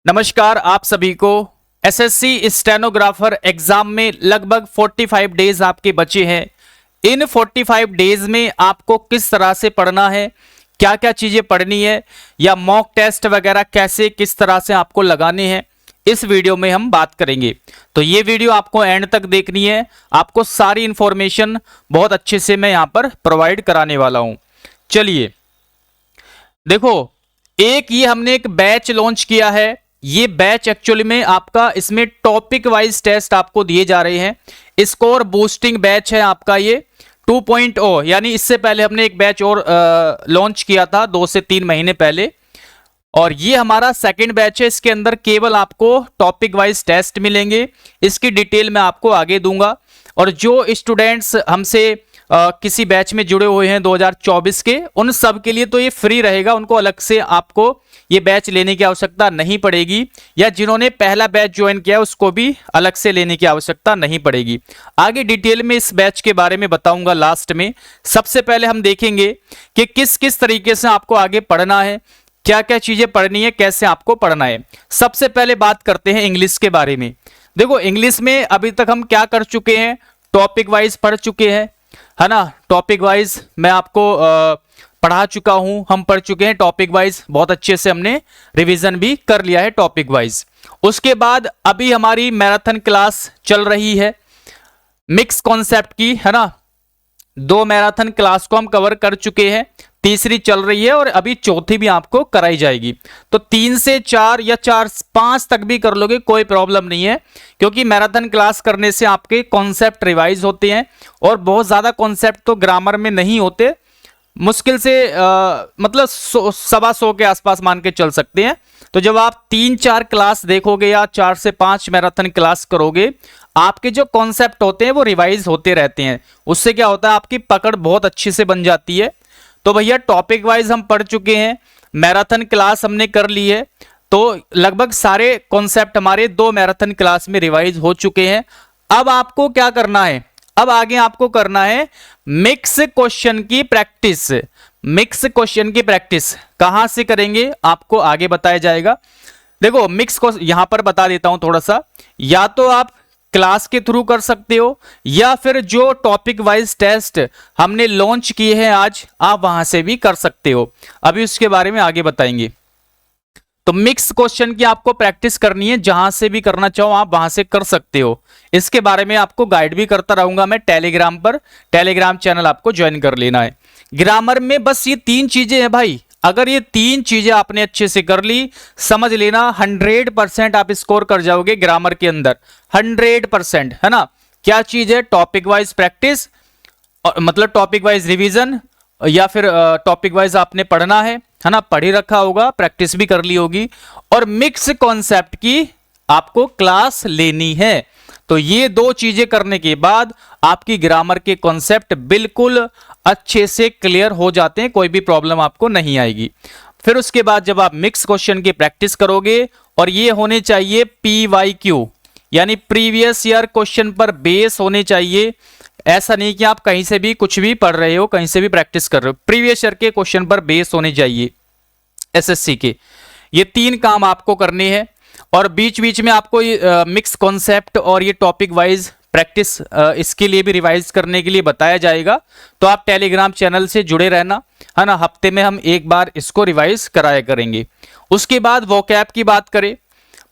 नमस्कार आप सभी को। एसएससी स्टेनोग्राफर एग्जाम में लगभग 45 डेज आपके बचे हैं। इन 45 डेज में आपको किस तरह से पढ़ना है, क्या क्या चीजें पढ़नी है या मॉक टेस्ट वगैरह कैसे किस तरह से आपको लगाने हैं, इस वीडियो में हम बात करेंगे। तो ये वीडियो आपको एंड तक देखनी है, आपको सारी इंफॉर्मेशन बहुत अच्छे से मैं यहाँ पर प्रोवाइड कराने वाला हूँ। चलिए देखो, ये हमने एक बैच लॉन्च किया है। ये बैच एक्चुअली में आपका इसमें टॉपिक वाइज टेस्ट आपको दिए जा रहे हैं। स्कोर बूस्टिंग बैच है आपका ये 2.0, यानी इससे पहले हमने एक बैच और लॉन्च किया था 2 से 3 महीने पहले, और ये हमारा सेकंड बैच है। इसके अंदर केवल आपको टॉपिक वाइज टेस्ट मिलेंगे, इसकी डिटेल मैं आपको आगे दूंगा। और जो स्टूडेंट्स हमसे किसी बैच में जुड़े हुए हैं 2024 के, उन सब के लिए तो ये फ्री रहेगा, उनको अलग से आपको ये बैच लेने की आवश्यकता नहीं पड़ेगी, या जिन्होंने पहला बैच ज्वाइन किया उसको भी अलग से लेने की आवश्यकता नहीं पड़ेगी। आगे डिटेल में इस बैच के बारे में बताऊंगा लास्ट में। सबसे पहले हम देखेंगे कि किस किस तरीके से आपको आगे पढ़ना है, क्या क्या चीजें पढ़नी है, कैसे आपको पढ़ना है। सबसे पहले बात करते हैं इंग्लिश के बारे में। देखो, इंग्लिश में अभी तक हम क्या कर चुके हैं, टॉपिक वाइज पढ़ चुके हैं, है ना। टॉपिक वाइज मैं आपको पढ़ा चुका हूं, हम पढ़ चुके हैं टॉपिक वाइज, बहुत अच्छे से हमने रिवीजन भी कर लिया है टॉपिक वाइज। उसके बाद अभी हमारी मैराथन क्लास चल रही है मिक्स कॉन्सेप्ट की, है ना। 2 मैराथन क्लास को हम कवर कर चुके हैं, तीसरी चल रही है और अभी चौथी भी आपको कराई जाएगी। तो 3 से 4 या 4-5 तक भी कर लोगे, कोई प्रॉब्लम नहीं है, क्योंकि मैराथन क्लास करने से आपके कॉन्सेप्ट रिवाइज होते हैं। और बहुत ज्यादा कॉन्सेप्ट तो ग्रामर में नहीं होते, मुश्किल से मतलब 100 के आसपास मान के चल सकते हैं। तो जब आप 3-4 क्लास देखोगे या 4 से 5 मैराथन क्लास करोगे, आपके जो कॉन्सेप्ट होते हैं वो रिवाइज होते रहते हैं। उससे क्या होता है, आपकी पकड़ बहुत अच्छी से बन जाती है। तो भैया टॉपिक वाइज हम पढ़ चुके हैं, मैराथन क्लास हमने कर ली है, तो लगभग सारे कॉन्सेप्ट हमारे 2 मैराथन क्लास में रिवाइज हो चुके हैं। अब आपको क्या करना है, अब आगे आपको करना है मिक्स क्वेश्चन की प्रैक्टिस। मिक्स क्वेश्चन की प्रैक्टिस कहां से करेंगे आपको आगे बताया जाएगा। देखो, मिक्स को यहां पर बता देता हूं थोड़ा सा, या तो आप क्लास के थ्रू कर सकते हो, या फिर जो टॉपिक वाइज टेस्ट हमने लॉन्च किए हैं आज, आप वहां से भी कर सकते हो। अभी उसके बारे में आगे बताएंगे। तो मिक्स क्वेश्चन की आपको प्रैक्टिस करनी है, जहां से भी करना चाहो आप वहां से कर सकते हो। इसके बारे में आपको गाइड भी करता रहूंगा मैं टेलीग्राम पर, टेलीग्राम चैनल आपको ज्वाइन कर लेना है। ग्रामर में बस ये 3 चीजें हैं भाई, अगर ये 3 चीजें आपने अच्छे से कर ली, समझ लेना 100% आप स्कोर कर जाओगे ग्रामर के अंदर, 100%, है ना। क्या चीज है, टॉपिक वाइज प्रैक्टिस, मतलब टॉपिक वाइज रिवीजन, या फिर टॉपिक वाइज आपने पढ़ना है ना, पढ़ ही रखा होगा, प्रैक्टिस भी कर ली होगी, और मिक्स कॉन्सेप्ट की आपको क्लास लेनी है। तो ये 2 चीजें करने के बाद आपकी ग्रामर के कॉन्सेप्ट बिल्कुल अच्छे से क्लियर हो जाते हैं, कोई भी प्रॉब्लम आपको नहीं आएगी। फिर उसके बाद जब आप मिक्स क्वेश्चन की प्रैक्टिस करोगे, और ये होने चाहिए PYQ, यानी प्रीवियस ईयर क्वेश्चन पर बेस होने चाहिए। ऐसा नहीं कि आप कहीं से भी कुछ भी पढ़ रहे हो, कहीं से भी प्रैक्टिस कर रहे हो, प्रीवियस ईयर के क्वेश्चन पर बेस होने चाहिए एसएससी के। ये 3 काम आपको करने हैं, और बीच बीच में आपको ये मिक्स कॉन्सेप्ट और ये टॉपिक वाइज प्रैक्टिस इसके लिए भी रिवाइज करने के लिए बताया जाएगा। तो आप टेलीग्राम चैनल से जुड़े रहना, है ना। हफ्ते में हम एक बार इसको रिवाइज कराया करेंगे। उसके बाद वोकैब की बात करें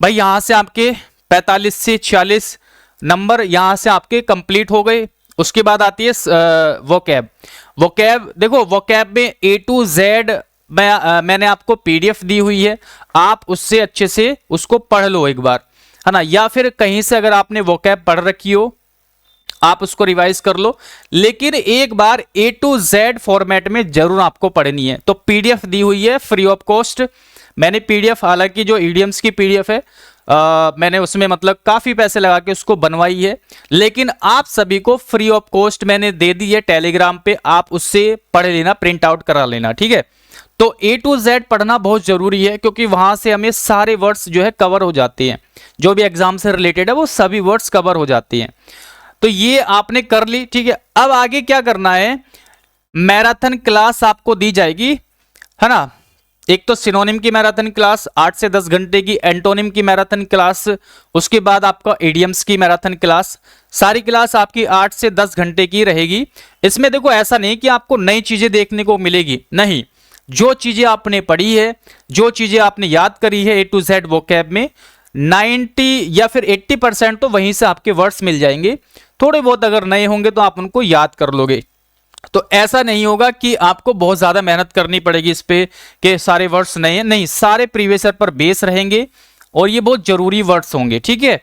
भाई, यहां से आपके 45 से 46 नंबर यहां से आपके कंप्लीट हो गए। उसके बाद आती है वोकैब। वोकैब देखो, वोकैब में A to Z मैंने आपको PDF दी हुई है, आप उससे अच्छे से उसको पढ़ लो एक बार, है ना। या फिर कहीं से अगर आपने वोकैब पढ़ रखी हो, आप उसको रिवाइज कर लो, लेकिन एक बार A to Z फॉर्मेट में जरूर आपको पढ़नी है। तो PDF दी हुई है फ्री ऑफ कॉस्ट। मैंने PDF, हालांकि जो ईडियम्स की PDF है, मैंने उसमें मतलब काफी पैसे लगा के उसको बनवाई है, लेकिन आप सभी को फ्री ऑफ कॉस्ट मैंने दे दी है टेलीग्राम पे, आप उससे पढ़ लेना, प्रिंट आउट करा लेना, ठीक है। तो A to Z पढ़ना बहुत जरूरी है, क्योंकि वहां से हमें सारे वर्ड्स जो है कवर हो जाते हैं, जो भी एग्जाम से रिलेटेड है वो सभी वर्ड्स कवर हो जाते हैं। तो ये आपने कर ली, ठीक है। अब आगे क्या करना है, मैराथन क्लास आपको दी जाएगी, है ना। एक तो सिनोनिम की मैराथन क्लास 8 से 10 घंटे की, एंटोनिम की मैराथन क्लास, उसके बाद आपका इडियम्स की मैराथन क्लास। सारी क्लास आपकी 8 से 10 घंटे की रहेगी। इसमें देखो ऐसा नहीं कि आपको नई चीजें देखने को मिलेगी, नहीं, जो चीजें आपने पढ़ी है, जो चीजें आपने याद करी है A to Z वोकैब में, 90 या फिर 80% तो वहीं से आपके वर्ड्स मिल जाएंगे। थोड़े बहुत अगर नए होंगे तो आप उनको याद कर लोगे। तो ऐसा नहीं होगा कि आपको बहुत ज्यादा मेहनत करनी पड़ेगी इस पे कि सारे वर्ड्स नए हैं, नहीं, सारे प्रीवियस ईयर पर बेस रहेंगे और ये बहुत जरूरी वर्ड्स होंगे, ठीक है।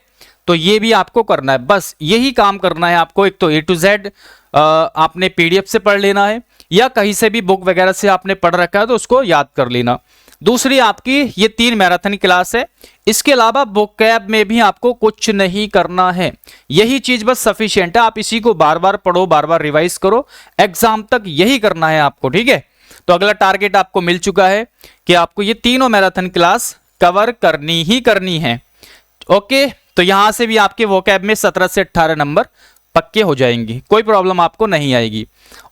तो ये भी आपको करना है, बस यही काम करना है आपको। एक तो A to Z आपने PDF से पढ़ लेना है या कहीं से भी बुक वगैरह से आपने पढ़ रखा है तो उसको याद कर लेना। दूसरी आपकी ये 3 मैराथन क्लास है। इसके अलावा वोकैब में भी आपको कुछ नहीं करना है, यही चीज बस सफिशिएंट है। आप इसी को बार बार पढ़ो, बार बार रिवाइज करो, एग्जाम तक यही करना है आपको, ठीक है। तो अगला टारगेट आपको मिल चुका है कि आपको ये तीनों मैराथन क्लास कवर करनी ही करनी है। ओके, तो यहां से भी आपके वोकैब में 17 से 18 नंबर पक्के हो जाएंगे, कोई प्रॉब्लम आपको नहीं आएगी।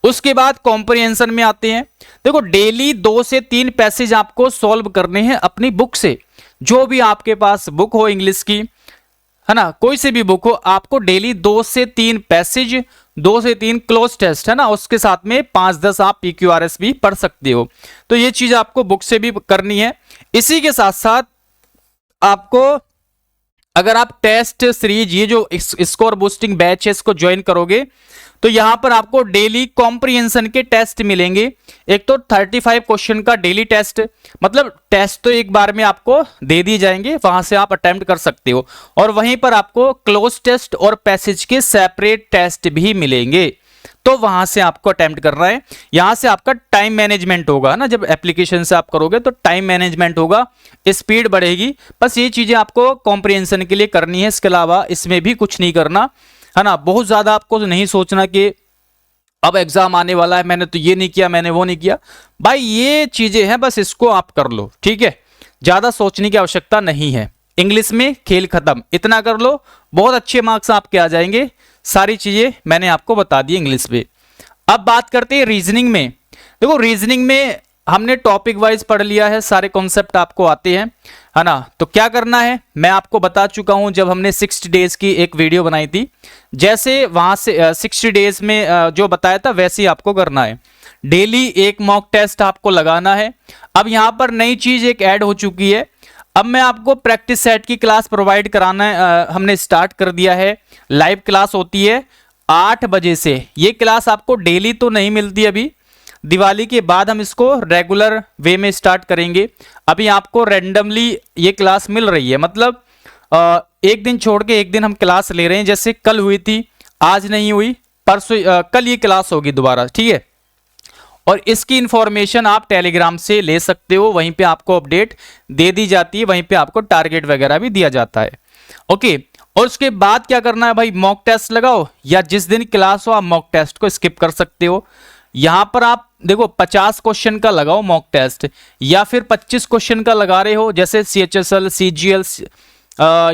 उसके बाद कॉम्प्रिहेंशन में आते हैं। देखो डेली 2 से 3 पैसेज आपको सॉल्व करने हैं अपनी बुक से, जो भी आपके पास बुक हो इंग्लिश की, है ना, कोई से भी बुक हो, आपको डेली 2 से 3 पैसेज, 2 से 3 क्लोज टेस्ट, है ना, उसके साथ में 5-10 आप PQRS भी पढ़ सकते हो। तो ये चीज आपको बुक से भी करनी है। इसी के साथ साथ आपको, अगर आप टेस्ट सीरीज, ये जो स्कोर बूस्टिंग बैच है, इसको ज्वाइन करोगे तो यहां पर आपको डेली कॉम्प्रिहेंशन के टेस्ट मिलेंगे। एक तो 35 क्वेश्चन का डेली टेस्ट, मतलब टेस्ट तो एक बार में आपको दे दिए जाएंगे, वहां से आप अटेम्प्ट कर सकते हो, और वहीं पर आपको क्लोज टेस्ट और पैसेज के सेपरेट टेस्ट भी मिलेंगे, तो वहां से आपको अटेम्प्ट करना है। यहां से आपका टाइम मैनेजमेंट होगा ना, जब एप्लीकेशन से आप करोगे तो टाइम मैनेजमेंट होगा, स्पीड बढ़ेगी। बस ये चीजें आपको कॉम्प्रिहेंशन के लिए करनी है, इसके अलावा इसमें भी कुछ नहीं करना, है ना। बहुत ज्यादा आपको नहीं सोचना कि अब एग्जाम आने वाला है, मैंने तो ये नहीं किया, मैंने वो नहीं किया, भाई ये चीजें हैं, बस इसको आप कर लो, ठीक है। ज्यादा सोचने की आवश्यकता नहीं है। इंग्लिश में खेल खत्म, इतना कर लो, बहुत अच्छे मार्क्स आपके आ जाएंगे। सारी चीजें मैंने आपको बता दी इंग्लिश में। अब बात करते हैं रीजनिंग में। देखो रीजनिंग में हमने टॉपिक वाइज पढ़ लिया है, सारे कॉन्सेप्ट आपको आते हैं, है ना। तो क्या करना है मैं आपको बता चुका हूं, जब हमने 60 डेज की एक वीडियो बनाई थी, जैसे वहां से 60 डेज में जो बताया था वैसे ही आपको करना है। डेली एक मॉक टेस्ट आपको लगाना है। अब यहां पर नई चीज एक ऐड हो चुकी है, अब मैं आपको प्रैक्टिस सेट की क्लास प्रोवाइड कराना हमने स्टार्ट कर दिया है। लाइव क्लास होती है 8 बजे से। ये क्लास आपको डेली तो नहीं मिलती, अभी दिवाली के बाद हम इसको रेगुलर वे में स्टार्ट करेंगे। अभी आपको रैंडमली ये क्लास मिल रही है, मतलब एक दिन छोड़ के एक दिन हम क्लास ले रहे हैं। जैसे कल हुई थी, आज नहीं हुई, परसों कल ये क्लास होगी दोबारा, ठीक है। और इसकी इंफॉर्मेशन आप टेलीग्राम से ले सकते हो, वहीं पे आपको अपडेट दे दी जाती है, वहीं पे आपको टारगेट वगैरह भी दिया जाता है। ओके, और उसके बाद क्या करना है भाई, मॉक टेस्ट लगाओ, या जिस दिन क्लास हो आप मॉक टेस्ट को स्किप कर सकते हो। यहां पर आप देखो 50 क्वेश्चन का लगाओ मॉक टेस्ट, या फिर 25 क्वेश्चन का लगा रहे हो, जैसे CHSL, CGL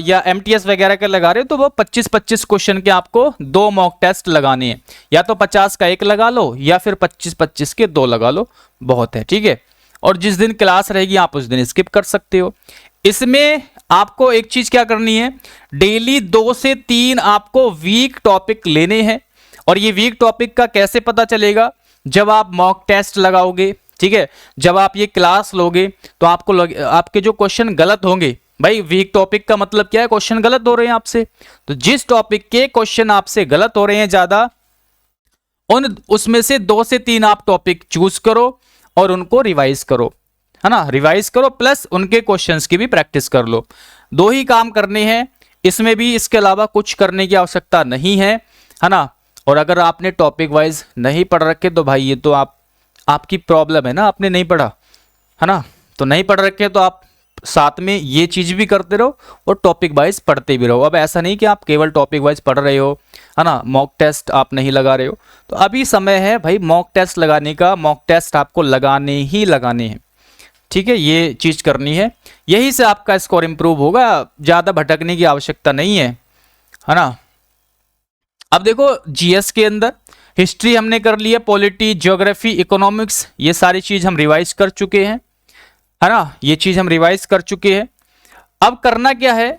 या MTS वगैरह के लगा रहे हो, तो वो 25-25 क्वेश्चन के आपको 2 मॉक टेस्ट लगाने हैं। या तो 50 का एक लगा लो, या फिर 25-25 के 2 लगा लो, बहुत है, ठीक है। और जिस दिन क्लास रहेगी आप उस दिन स्किप कर सकते हो। इसमें आपको एक चीज क्या करनी है, डेली 2 से 3 आपको वीक टॉपिक लेने हैं। और ये वीक टॉपिक का कैसे पता चलेगा, जब आप मॉक टेस्ट लगाओगे, ठीक है, जब आप ये क्लास लोगे तो आपको आपके जो क्वेश्चन गलत होंगे, भाई वीक टॉपिक का मतलब क्या है, क्वेश्चन गलत हो रहे हैं आपसे, तो जिस टॉपिक के क्वेश्चन आपसे गलत हो रहे हैं ज्यादा, उसमें से 2 से 3 आप टॉपिक चूज करो और उनको रिवाइज करो, है ना, रिवाइज करो, प्लस उनके क्वेश्चंस की भी प्रैक्टिस कर लो। 2 ही काम करने हैं इसमें भी, इसके अलावा कुछ करने की आवश्यकता नहीं है ना। और अगर आपने टॉपिक वाइज नहीं पढ़ रखे तो भाई ये तो आपकी प्रॉब्लम है ना, आपने नहीं पढ़ा, है ना। तो नहीं पढ़ रखे तो आप साथ में ये चीज भी करते रहो और टॉपिक वाइज पढ़ते भी रहो। अब ऐसा नहीं कि आप केवल टॉपिक वाइज पढ़ रहे हो, है ना, मॉक टेस्ट आप नहीं लगा रहे हो, तो अभी समय है भाई मॉक टेस्ट लगाने का। मॉक टेस्ट आपको लगाने ही लगाने हैं, ठीक है, ये चीज करनी है, यही से आपका स्कोर इंप्रूव होगा। ज्यादा भटकने की आवश्यकता नहीं है ना। अब देखो GS के अंदर हिस्ट्री हमने कर लिया, पॉलिटी, ज्योग्राफी, इकोनॉमिक्स, ये सारी चीज हम रिवाइज कर चुके हैं। है ना, ये चीज हम रिवाइज कर चुके हैं। अब करना क्या है,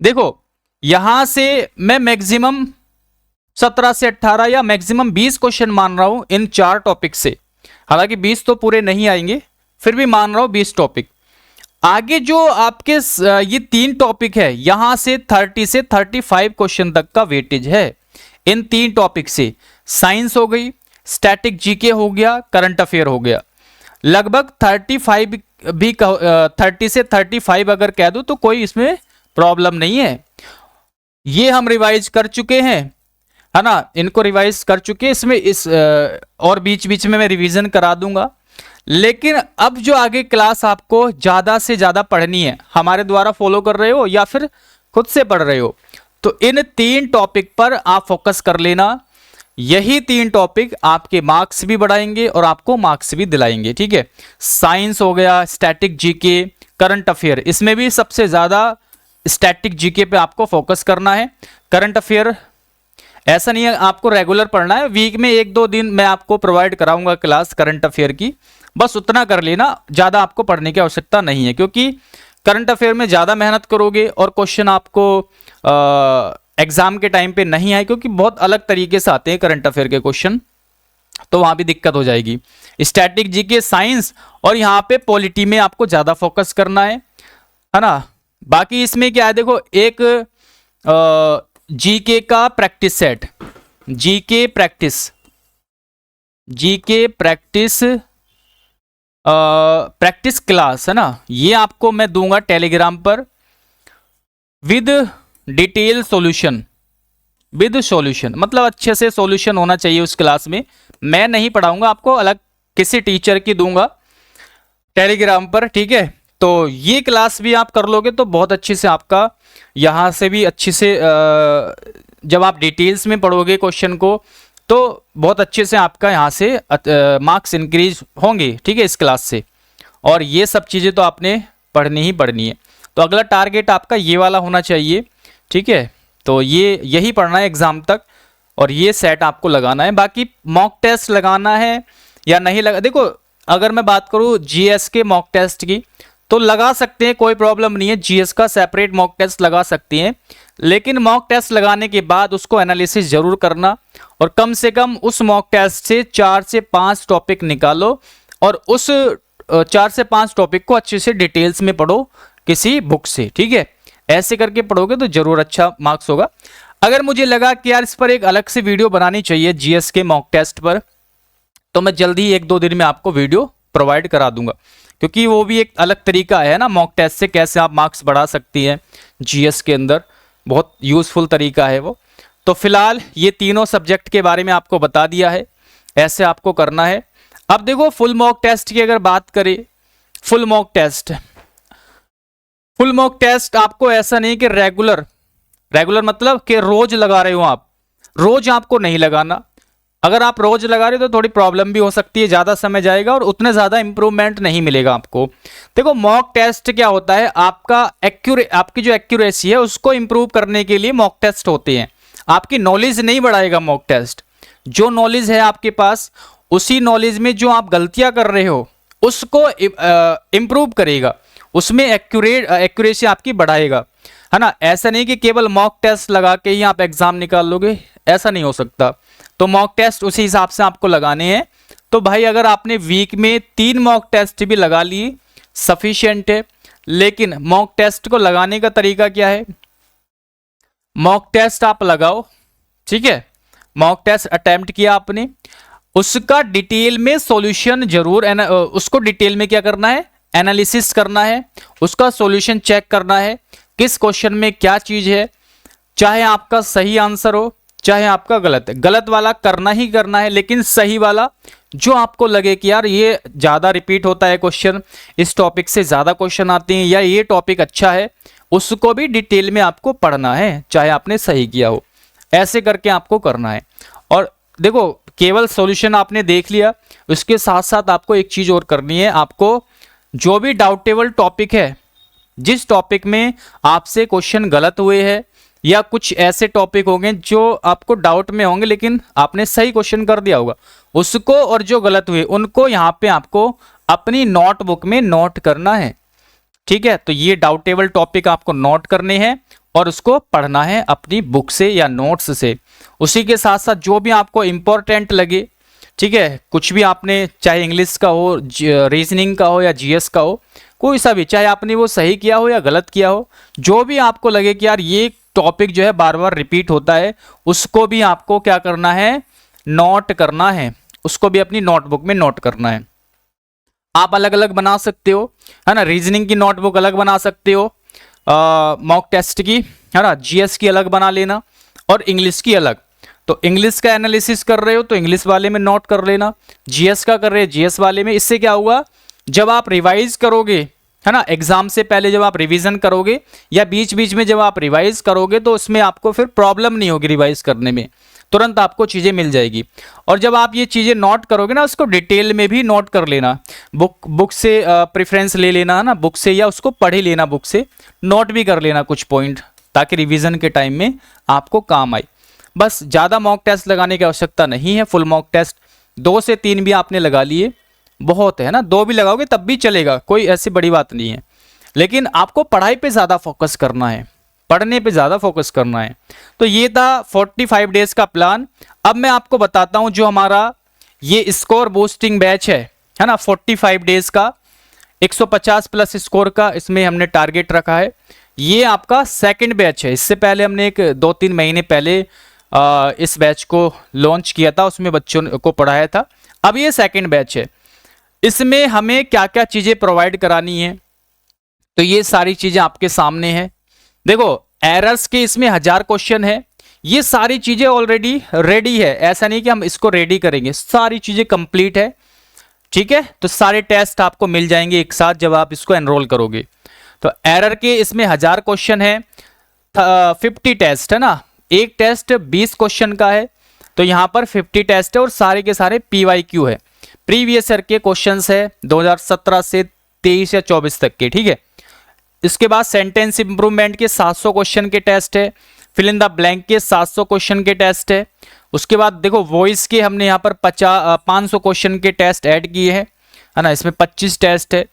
देखो यहां से मैं मैक्सिमम 17 से 18 या मैक्सिमम 20 क्वेश्चन मान रहा हूं इन 4 टॉपिक से। हालांकि 20 तो पूरे नहीं आएंगे, फिर भी मान रहा हूं 20 टॉपिक। आगे जो आपके ये 3 टॉपिक है, यहां से 30 से 35 क्वेश्चन तक का वेटेज है इन 3 टॉपिक से। साइंस हो गई, स्टैटिक जीके हो गया, करंट अफेयर हो गया। लगभग 35 भी 30 से 35 अगर कह दूं तो कोई इसमें प्रॉब्लम नहीं है। ये हम रिवाइज कर चुके हैं, है ना, इनको रिवाइज कर चुके हैं। इसमें और बीच बीच में मैं रिवीजन करा दूंगा। लेकिन अब जो आगे क्लास आपको ज्यादा से ज्यादा पढ़नी है, हमारे द्वारा फॉलो कर रहे हो या फिर खुद से पढ़ रहे हो, तो इन 3 टॉपिक पर आप फोकस कर लेना। यही 3 टॉपिक आपके मार्क्स भी बढ़ाएंगे और आपको मार्क्स भी दिलाएंगे, ठीक है। साइंस हो गया, स्टैटिक जीके, करंट अफेयर, इसमें भी सबसे ज्यादा स्टैटिक जीके पे आपको फोकस करना है। करंट अफेयर ऐसा नहीं है आपको रेगुलर पढ़ना है, वीक में 1-2 दिन मैं आपको प्रोवाइड कराऊंगा क्लास करंट अफेयर की, बस उतना कर लेना, ज्यादा आपको पढ़ने की आवश्यकता नहीं है। क्योंकि करंट अफेयर में ज्यादा मेहनत करोगे और क्वेश्चन आपको एग्जाम के टाइम पे नहीं आए, क्योंकि बहुत अलग तरीके से आते हैं करंट अफेयर के क्वेश्चन, तो वहां भी दिक्कत हो जाएगी। स्टैटिक जीके, साइंस और यहाँ पे पॉलिटी में आपको ज्यादा फोकस करना है ना। बाकी इसमें क्या है, देखो एक जीके का practice set, GK practice class, है ना, ये आपको मैं दूंगा टेलीग्राम पर with detail solution, with solution, मतलब अच्छे से सॉल्यूशन होना चाहिए उस क्लास में। मैं नहीं पढ़ाऊंगा आपको, अलग किसी टीचर की दूंगा टेलीग्राम पर, ठीक है। तो ये क्लास भी आप कर लोगे तो बहुत अच्छे से आपका यहाँ से भी अच्छे से जब आप डिटेल्स में पढ़ोगे क्वेश्चन को तो बहुत अच्छे से आपका यहाँ से मार्क्स इंक्रीज होंगे, ठीक है, इस क्लास से। और ये सब चीज़ें तो आपने पढ़नी ही पढ़नी है। तो अगला टारगेट आपका ये वाला होना चाहिए, ठीक है। तो यही पढ़ना है एग्जाम तक और ये सेट आपको लगाना है। बाकी मॉक टेस्ट लगाना है या नहीं लगा, देखो अगर मैं बात करूँ जीएस के मॉक टेस्ट की तो लगा सकते हैं, कोई प्रॉब्लम नहीं है, जीएस का सेपरेट मॉक टेस्ट लगा सकते हैं। लेकिन मॉक टेस्ट लगाने के बाद उसको एनालिसिस जरूर करना और कम से कम उस मॉक टेस्ट से 4 से 5 टॉपिक निकालो और उस 4 से 5 टॉपिक को अच्छे से डिटेल्स में पढ़ो किसी बुक से, ठीक है। ऐसे करके पढ़ोगे तो जरूर अच्छा मार्क्स होगा। अगर मुझे लगा कि यार इस पर एक अलग से वीडियो बनानी चाहिए जीएस के मॉक टेस्ट पर, तो मैं जल्दी 1-2 दिन में आपको वीडियो प्रोवाइड करा दूंगा, क्योंकि वो भी एक अलग तरीका है ना मॉक टेस्ट से कैसे आप मार्क्स बढ़ा सकती हैं जीएस के अंदर, बहुत यूजफुल तरीका है वो। तो फिलहाल ये तीनों सब्जेक्ट के बारे में आपको बता दिया है, ऐसे आपको करना है। अब देखो फुल मॉक टेस्ट की अगर बात करें, फुल मॉक टेस्ट आपको ऐसा नहीं कि रेगुलर मतलब कि रोज लगा रहे हो आप, रोज आपको नहीं लगाना। अगर आप रोज लगा रहे हो तो थोड़ी प्रॉब्लम भी हो सकती है, ज्यादा समय जाएगा और उतने ज्यादा इंप्रूवमेंट नहीं मिलेगा आपको। देखो मॉक टेस्ट क्या होता है, आपकी जो एक्यूरेसी है उसको इंप्रूव करने के लिए मॉक टेस्ट होते हैं। आपकी नॉलेज नहीं बढ़ाएगा मॉक टेस्ट, जो नॉलेज है आपके पास उसी नॉलेज में जो आप गलतियां कर रहे हो उसको इंप्रूव करेगा, उसमें एक्यूरेसी आपकी बढ़ाएगा, है ना। ऐसा नहीं कि केवल मॉक टेस्ट लगा के ही आप एग्जाम निकाल लोगे, ऐसा नहीं हो सकता। तो मॉक टेस्ट उसी हिसाब से आपको लगाने हैं। तो भाई अगर आपने वीक में 3 मॉक टेस्ट भी लगा लिए सफिशिएंट है। लेकिन मॉक टेस्ट को लगाने का तरीका क्या है, मॉक टेस्ट आप लगाओ, ठीक है, मॉक टेस्ट अटेम्प्ट किया आपने, उसका डिटेल में सॉल्यूशन जरूर, उसको डिटेल में क्या करना है, एनालिसिस करना है, उसका सॉल्यूशन चेक करना है, किस क्वेश्चन में क्या चीज है, चाहे आपका सही आंसर हो चाहे आपका गलत है, गलत वाला करना ही करना है, लेकिन सही वाला जो आपको लगे कि यार ये ज्यादा रिपीट होता है क्वेश्चन, इस टॉपिक से ज्यादा क्वेश्चन आते हैं या ये टॉपिक अच्छा है, उसको भी डिटेल में आपको पढ़ना है, चाहे आपने सही किया हो। ऐसे करके आपको करना है। और देखो केवल सॉल्यूशन आपने देख लिया, उसके साथ साथ आपको एक चीज और करनी है, आपको जो भी डाउटेबल टॉपिक है, जिस टॉपिक में आपसे क्वेश्चन गलत हुए हैं या कुछ ऐसे टॉपिक होंगे जो आपको डाउट में होंगे लेकिन आपने सही क्वेश्चन कर दिया होगा, उसको और जो गलत हुए उनको यहाँ पे आपको अपनी नोटबुक में नोट करना है। ठीक है, तो ये डाउटेबल टॉपिक आपको नोट करने हैं और उसको पढ़ना है अपनी बुक से या नोट्स से। उसी के साथ साथ जो भी आपको इंपॉर्टेंट लगे, ठीक है, कुछ भी आपने, चाहे इंग्लिश का हो, रीजनिंग का हो या जीएस का हो, कोई सा भी, चाहे आपने वो सही किया हो या गलत किया हो, जो भी आपको लगे कि यार ये टॉपिक जो है बार बार रिपीट होता है, उसको भी आपको क्या करना है, नोट करना है, उसको भी अपनी नोटबुक में नोट करना है। आप अलग अलग बना सकते हो, है ना, रीजनिंग की नोटबुक अलग बना सकते हो, मॉक टेस्ट की, है ना, जीएस की अलग बना लेना और इंग्लिश की अलग। तो इंग्लिश का एनालिसिस कर रहे हो तो इंग्लिश वाले में नोट कर लेना, जीएस का कर रहे हो जीएस वाले में। इससे क्या होगा, जब आप रिवाइज करोगे, है ना, एग्जाम से पहले जब आप रिवीजन करोगे या बीच बीच में जब आप रिवाइज करोगे, तो उसमें आपको फिर प्रॉब्लम नहीं होगी रिवाइज करने में, तुरंत आपको चीजें मिल जाएगी। और जब आप ये चीजें नोट करोगे ना, उसको डिटेल में भी नोट कर लेना, बुक से प्रेफरेंस ले लेना, है ना, बुक से, या उसको पढ़ ही लेना बुक से, नोट भी कर लेना कुछ पॉइंट, ताकि रिवीजन के टाइम में आपको काम आए। बस ज़्यादा मॉक टेस्ट लगाने की आवश्यकता नहीं है। फुल मॉक टेस्ट 2 से 3 भी आपने लगा लिए, बहुत है ना, 2 भी लगाओगे तब भी चलेगा, कोई ऐसी बड़ी बात नहीं है। लेकिन आपको पढ़ाई पे ज़्यादा फोकस करना है, पढ़ने पे ज़्यादा फोकस करना है। तो ये था 45 डेज का प्लान। अब मैं आपको बताता हूँ जो हमारा ये स्कोर बूस्टिंग बैच है ना, 45 डेज का 150 प्लस स्कोर का इसमें हमने टारगेट रखा है। ये आपका सेकंड बैच है। इससे पहले हमने एक 2-3 महीने पहले इस बैच को लॉन्च किया था, उसमें बच्चों को पढ़ाया था। अब ये सेकंड बैच है। इसमें हमें क्या क्या चीज़ें प्रोवाइड करानी है, तो ये सारी चीज़ें आपके सामने है। देखो, एरर्स के इसमें 1000 क्वेश्चन है, ये सारी चीज़ें ऑलरेडी रेडी है, ऐसा नहीं कि हम इसको रेडी करेंगे, सारी चीज़ें कंप्लीट है। ठीक है, तो सारे टेस्ट आपको मिल जाएंगे एक साथ जब आप इसको एनरोल करोगे। तो एरर के इसमें 1000 क्वेश्चन है, 50 टेस्ट है ना, एक टेस्ट 20 क्वेश्चन का है, तो यहाँ पर 50 टेस्ट है और सारे के सारे PYQ है, प्रीवियस ईयर के क्वेश्चंस है 2017 से 23 या 24 तक के। ठीक है, इसके बाद सेंटेंस इंप्रूवमेंट के 700 क्वेश्चन के टेस्ट है, फिल इन द ब्लैंक के 700 क्वेश्चन के टेस्ट है। उसके बाद देखो, वॉइस के हमने यहाँ पर 500 क्वेश्चन के टेस्ट ऐड किए हैं, है ना, इसमें 25 टेस्ट है।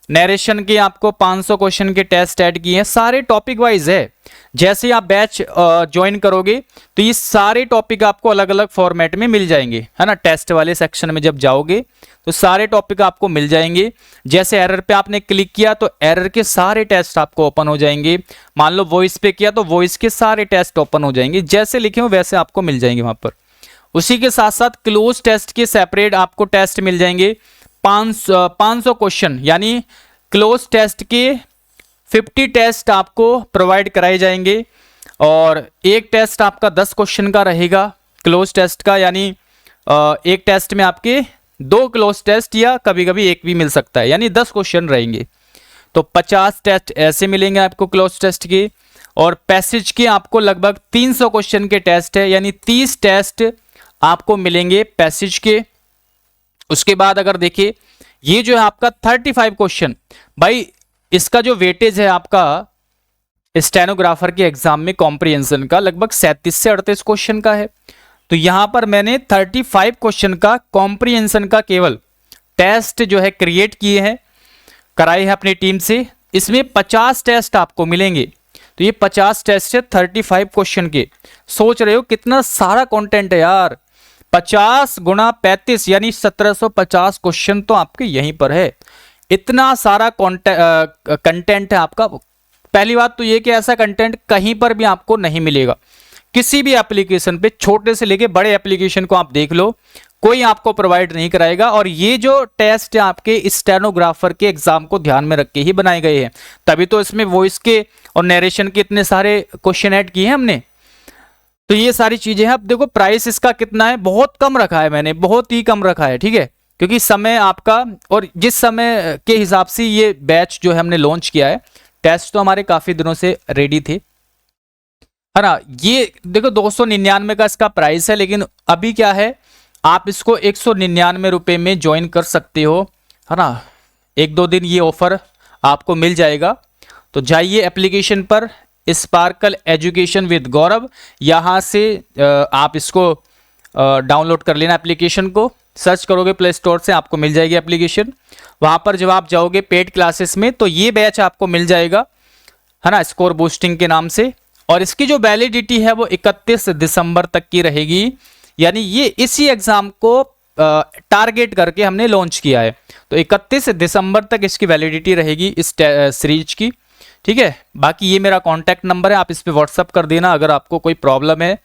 नरेशन के आपको 500 क्वेश्चन के टेस्ट ऐड किए हैं, सारे टॉपिक वाइज है। जैसे आप बैच ज्वाइन करोगे तो ये सारे टॉपिक आपको अलग अलग फॉर्मेट में मिल जाएंगे, है ना, टेस्ट वाले सेक्शन में जब जाओगे तो सारे टॉपिक आपको मिल जाएंगे। जैसे एरर पे आपने क्लिक किया तो एरर के सारे टेस्ट आपको ओपन हो जाएंगे। मान लो वॉइस पे किया तो वॉइस के सारे टेस्ट ओपन हो जाएंगे, जैसे लिखे हो वैसे आपको मिल जाएंगे वहां पर। उसी के साथ साथ क्लोज टेस्ट के सेपरेट आपको टेस्ट मिल जाएंगे, 500 क्वेश्चन, यानी क्लोज टेस्ट के 50 टेस्ट आपको प्रोवाइड कराए जाएंगे और एक टेस्ट आपका 10 क्वेश्चन का रहेगा क्लोज टेस्ट का, यानी एक टेस्ट में आपके 2 क्लोज टेस्ट या कभी कभी एक भी मिल सकता है, यानी 10 क्वेश्चन रहेंगे। तो 50 टेस्ट ऐसे मिलेंगे आपको क्लोज टेस्ट के, और पैसेज के आपको लगभग 300 क्वेश्चन के टेस्ट है, यानी 30 टेस्ट आपको मिलेंगे पैसेज के। उसके बाद अगर देखिए, ये जो है आपका 35 क्वेश्चन, भाई इसका जो वेटेज है आपका स्टेनोग्राफर के एग्जाम में कॉम्प्रिहेंशन का लगभग 37 से 38 क्वेश्चन का है। तो यहां पर मैंने 35 क्वेश्चन का कॉम्प्रिहेंशन का केवल टेस्ट जो है क्रिएट किए हैं, कराए हैं अपनी टीम से। इसमें 50 टेस्ट आपको मिलेंगे, तो ये 50 टेस्ट है 35 क्वेश्चन के। सोच रहे हो कितना सारा कंटेंट है यार, 50 गुणा 35 यानी 1750 क्वेश्चन तो आपके यहीं पर है। इतना सारा कंटेंट है आपका। पहली बात तो ये कि ऐसा कंटेंट कहीं पर भी आपको नहीं मिलेगा, किसी भी एप्लीकेशन पे, छोटे से लेके बड़े एप्लीकेशन को आप देख लो, कोई आपको प्रोवाइड नहीं कराएगा। और ये जो टेस्ट है आपके स्टेनोग्राफर के एग्जाम को ध्यान में रख के ही बनाए गए हैं, तभी तो इसमें वॉइस के और नरेशन के इतने सारे क्वेश्चन ऐड किए हैं हमने। तो ये सारी चीजें हैं। अब देखो प्राइस इसका कितना है, बहुत कम रखा है मैंने, बहुत ही कम रखा है, ठीक है, क्योंकि समय आपका और जिस समय के हिसाब से ये बैच जो है हमने लॉन्च किया है, टेस्ट तो हमारे काफी दिनों से रेडी थे, है ना। ये देखो 299 का इसका प्राइस है, लेकिन अभी क्या है, आप इसको 199 रुपए में ज्वाइन कर सकते हो, है ना। 1-2 दिन ये ऑफर आपको मिल जाएगा। तो जाइए एप्लीकेशन पर, स्पार्कल एजुकेशन विद गौरव, यहाँ से आप इसको डाउनलोड कर लेना एप्लीकेशन को, सर्च करोगे प्ले स्टोर से, आपको मिल जाएगी एप्लीकेशन। वहां पर जब आप जाओगे पेड क्लासेस में तो ये बैच आपको मिल जाएगा, है ना, स्कोर बूस्टिंग के नाम से। और इसकी जो वैलिडिटी है वो 31 दिसंबर तक की रहेगी, यानी ये इसी एग्जाम को टारगेट करके हमने लॉन्च किया है। तो 31 दिसंबर तक इसकी वैलिडिटी रहेगी इस सीरीज की, ठीक है। बाकी ये मेरा कॉन्टैक्ट नंबर है, आप इस पे व्हाट्सअप कर देना अगर आपको कोई प्रॉब्लम है।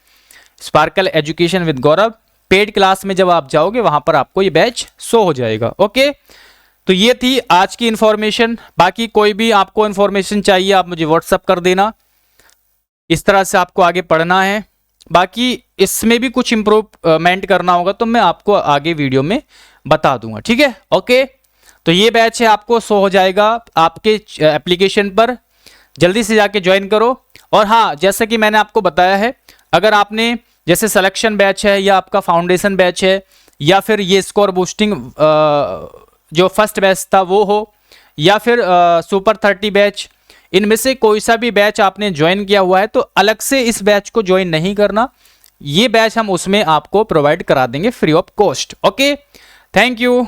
Sparkle education with Gaurav paid class में जब आप जाओगे वहां पर आपको ये बैच शो हो जाएगा। ओके, तो ये थी आज की इंफॉर्मेशन। बाकी कोई भी आपको इंफॉर्मेशन चाहिए आप मुझे व्हाट्सअप कर देना, इस तरह से आपको आगे पढ़ना है। बाकी इसमें भी कुछ इंप्रूवमेंट करना होगा तो मैं आपको आगे वीडियो में बता दूंगा, ठीक है। ओके, तो ये बैच है आपको शो हो जाएगा आपके एप्लीकेशन पर, जल्दी से जाके ज्वाइन करो। और हाँ, जैसे कि मैंने आपको बताया है, अगर आपने जैसे सिलेक्शन बैच है या आपका फाउंडेशन बैच है या फिर ये स्कोर बूस्टिंग जो फर्स्ट बैच था वो हो, या फिर सुपर 30 बैच, इनमें से कोई सा भी बैच आपने ज्वाइन किया हुआ है तो अलग से इस बैच को ज्वाइन नहीं करना, ये बैच हम उसमें आपको प्रोवाइड करा देंगे free of cost. Okay, thank you.